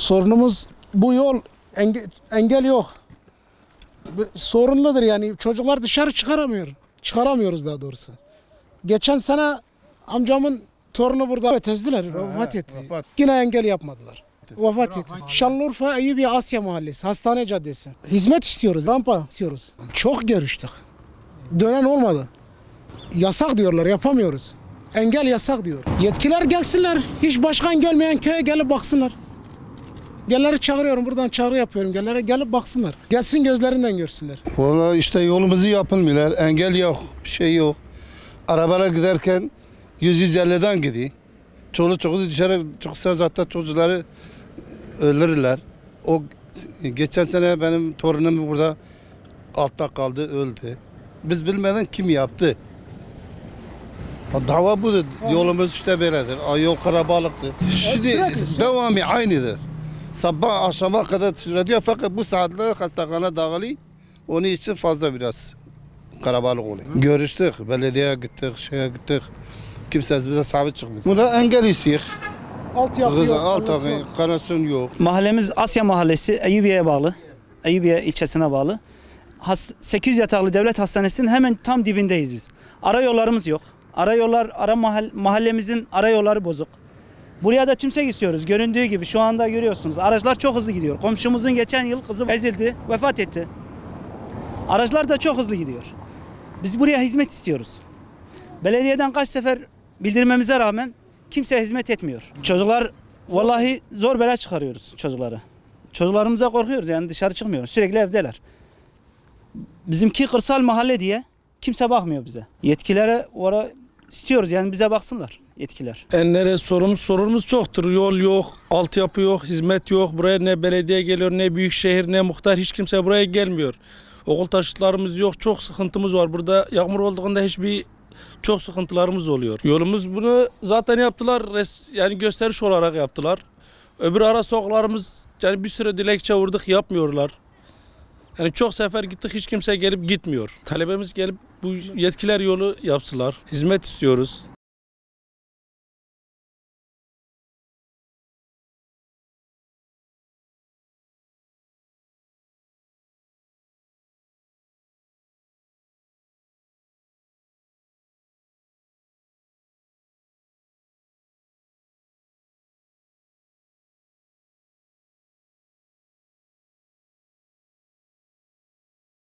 Sorunumuz bu yol, engel yok. Sorunludur yani, çocuklar dışarı çıkaramıyor. Çıkaramıyoruz daha doğrusu. Geçen sene amcamın torunu burada ezdiler, vefat etti. Yine engel yapmadılar. Vefat etti. Şanlıurfa Eyüpiye Asya Mahallesi, Hastane Caddesi. Hizmet istiyoruz, rampa istiyoruz. Çok görüştük. Dönen olmadı. Yasak diyorlar, yapamıyoruz. Engel yasak diyor. Yetkililer gelsinler, hiç başkan gelmeyen köye gelip baksınlar. Gelleri çağırıyorum, buradan çağrı yapıyorum. Gelip baksınlar. Gelsin, gözlerinden görsünler. Vallahi işte yolumuzu yapılmıyorlar. Engel yok, bir şey yok. Arabalar giderken 150'den gidiyor. Çoluk çocuğu dışarı çıksa zaten çocukları öldürürler. O geçen sene benim torunum burada altta kaldı, öldü. Biz bilmeden kim yaptı? Dava budur. Yolumuz işte böyledir. Yol karabalıktır. Şimdi devamı aynıdır. Sabah akşama kadar sürüyor fakat bu saatte hastahane dağılı. Onun için fazla biraz karabalık oluyor. Görüştük, belediyeye gittik, şeye gittik. Kimse bize sabit çıkmıyor. Buna engel istiyor. Altyapı yok. Kanasyon yok. Mahallemiz Asya Mahallesi, Eyüpiye'ye bağlı. Eyüpiye ilçesine bağlı. 800 yataklı devlet hastanesinin hemen tam dibindeyiz biz. Ara yollarımız yok. Mahallemizin ara yolları bozuk. Buraya da tümsek istiyoruz. Göründüğü gibi şu anda görüyorsunuz. Araçlar çok hızlı gidiyor. Komşumuzun geçen yıl kızı ezildi, vefat etti. Araçlar da çok hızlı gidiyor. Biz buraya hizmet istiyoruz. Belediyeden kaç sefer bildirmemize rağmen kimse hizmet etmiyor. Çocuklar vallahi zor bela çıkarıyoruz çocukları. Çocuklarımıza korkuyoruz, yani dışarı çıkmıyoruz. Sürekli evdeler. Bizimki kırsal mahalle diye kimse bakmıyor bize. Yetkililere istiyoruz, yani bize baksınlar yetkiler. Enlere sorunumuz çoktur. Yol yok, altyapı yok, hizmet yok. Buraya ne belediye geliyor, ne büyükşehir, ne muhtar, hiç kimse buraya gelmiyor. Okul taşıtlarımız yok, çok sıkıntımız var. Burada yağmur olduğunda çok sıkıntılarımız oluyor. Yolumuz bunu zaten yaptılar, yani gösteriş olarak yaptılar. Öbür ara sokaklarımız, yani bir süre dilekçe vurduk, yapmıyorlar. Yani çok sefer gittik, hiç kimse gelip gitmiyor. Talebimiz gelip bu yetkiler yolu yapsınlar. Hizmet istiyoruz.